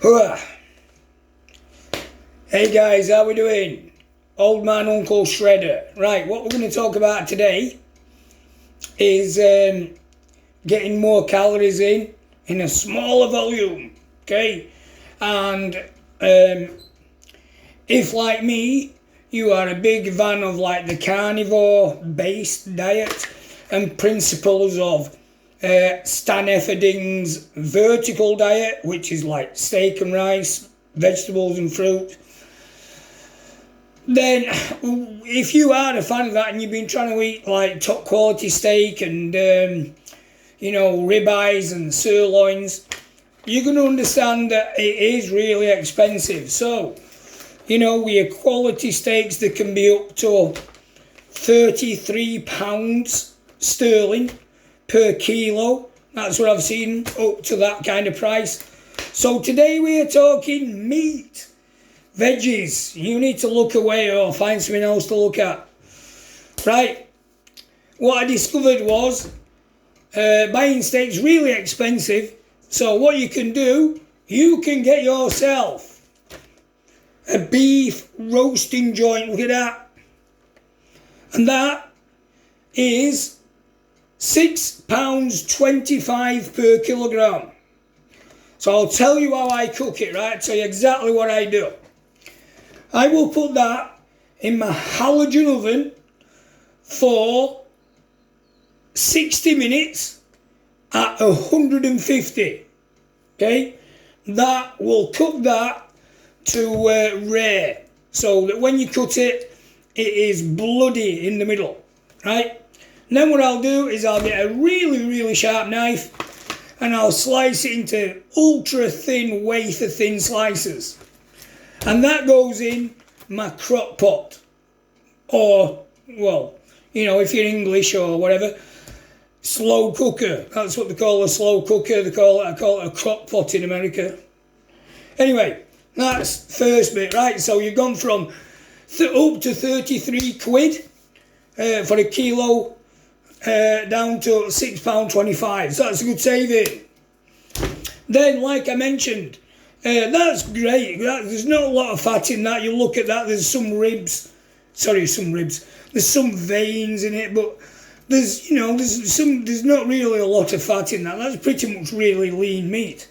Hooah. Hey guys, how we doing? Old man Uncle Shredder. Right, what we're going to talk about today is getting more calories in a smaller volume, okay? And if, like me, you are a big fan of like the carnivore-based diet and principles of Stan Efferding's vertical diet, which is like steak and rice, vegetables and fruit, then if you are a fan of that and you've been trying to eat like top quality steak and ribeyes and sirloins, you're going to understand that it is really expensive. So with your quality steaks, they can be up to £33 sterling per kilo. That's what I've seen, up to that kind of price. So today we are talking meat. Veggies, you need to look away or find something else to look at. Right, what I discovered was buying steaks really expensive. So what you can do, you can get yourself a beef roasting joint. Look at that. And that is £6.25 per kilogram. So I'll tell you how I cook it, right? I'll tell you exactly what I do. I will put that in my halogen oven for 60 minutes at 150. Okay? That will cook that to rare, so that when you cut it, it is bloody in the middle, right? And then what I'll do is I'll get a really, really sharp knife and I'll slice it into ultra thin, wafer thin slices. And that goes in my crock pot, or, well, if you're English or whatever, slow cooker. That's what they call a slow cooker. I call it a crock pot in America. Anyway, that's first bit, right? So you've gone from up to 33 quid for a kilo down to £6.25. So that's a good saving. Then, like I mentioned, that's great. There's not a lot of fat in that. You look at that, there's some veins in it, but there's not really a lot of fat in that. That's pretty much really lean meat.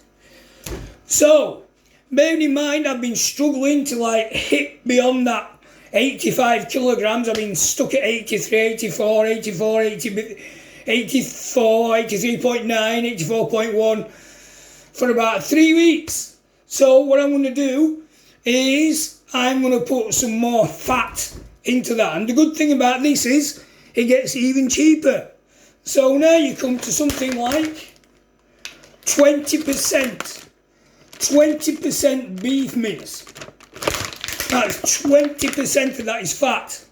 So, bearing in mind, I've been struggling to hit beyond that 85 kilograms. I've been stuck at 83, 84, 84, 80, 84, 83.9, 84.1 for about 3 weeks. So what I'm going to do is I'm going to put some more fat into that. And the good thing about this is it gets even cheaper. So now you come to something like 20% beef mince. That's 20% of that is fat.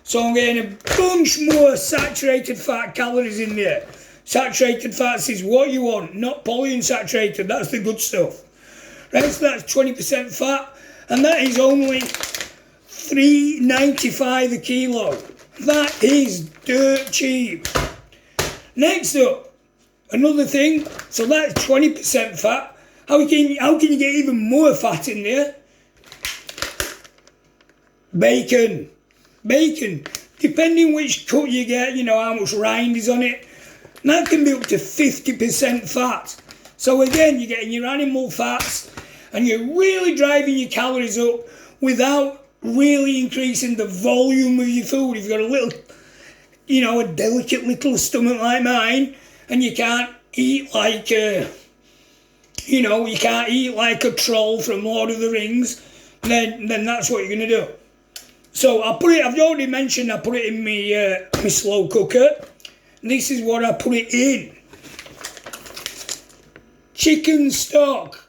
So I'm getting a bunch more saturated fat calories in there. Saturated fats is what you want, not polyunsaturated. That's the good stuff. Right, so that's 20% fat, and that is only $3.95 a kilo. That is dirt cheap. Next up, another thing. So that's 20% fat. How can you get even more fat in there? Bacon. Depending which cut you get, how much rind is on it. And that can be up to 50% fat. So again, you're getting your animal fats and you're really driving your calories up without really increasing the volume of your food. If you've got a little, a delicate little stomach like mine, and you can't eat like you can't eat like a troll from Lord of the Rings, then that's what you're going to do. So I've already mentioned I put it in my slow cooker. This is what I put it in. Chicken stock.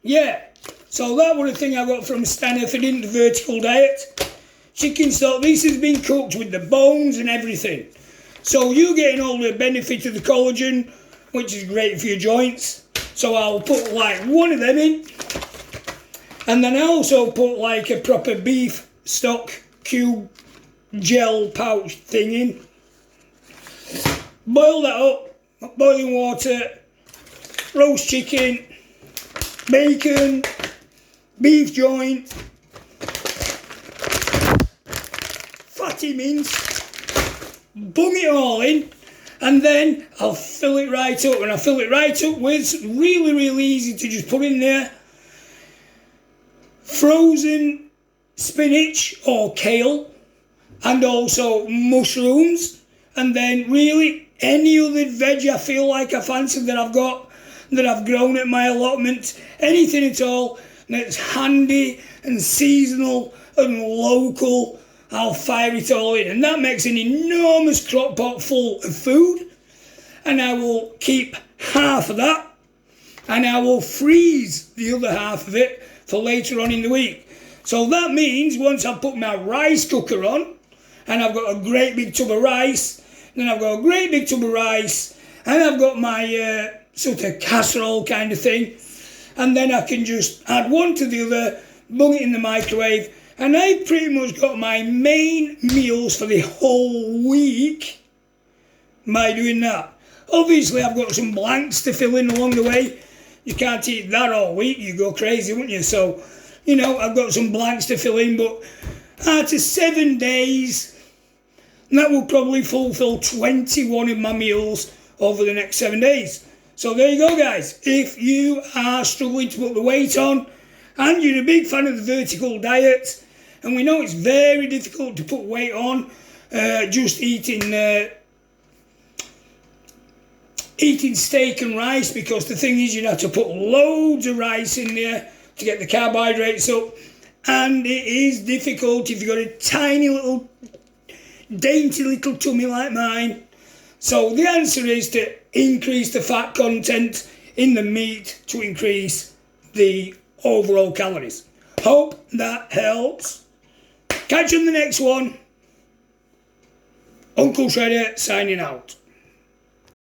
Yeah. So that was the thing I got from Stan Efferding, the vertical diet. Chicken stock. This has been cooked with the bones and everything. So you're getting all the benefit of the collagen, which is great for your joints. So I'll put one of them in. And then I also put a proper beef stock cube gel pouch thing in. Boil that up, boiling water, roast chicken, bacon, beef joint, fatty mince, bung it all in, and then I'll fill it right up. And I fill it right up with, really, really easy to just put in there, frozen spinach or kale, and also mushrooms, and then really any other veg I feel like I fancy that I've got, that I've grown at my allotment, anything at all that's handy and seasonal and local, I'll fire it all in. And that makes an enormous crock pot full of food, and I will keep half of that, and I will freeze the other half of it for later on in the week. So that means once I've put my rice cooker on, and I've got a great big tub of rice, then I've got a great big tub of rice, and I've got my sort of casserole kind of thing, and then I can just add one to the other, bung it in the microwave, and I've pretty much got my main meals for the whole week by doing that. Obviously I've got some blanks to fill in along the way. You can't eat that all week, you go crazy, wouldn't you? So, you know, I've got some blanks to fill in, but out of 7 days, that will probably fulfill 21 of my meals over the next 7 days. So there you go, guys. If you are struggling to put the weight on, and you're a big fan of the vertical diet, and we know it's very difficult to put weight on just eating steak and rice, because the thing is, you have to put loads of rice in there to get the carbohydrates up, and it is difficult if you've got a tiny little dainty little tummy like mine. So the answer is to increase the fat content in the meat to increase the overall calories. Hope that helps. Catch you in the next one. Uncle Shredder signing out.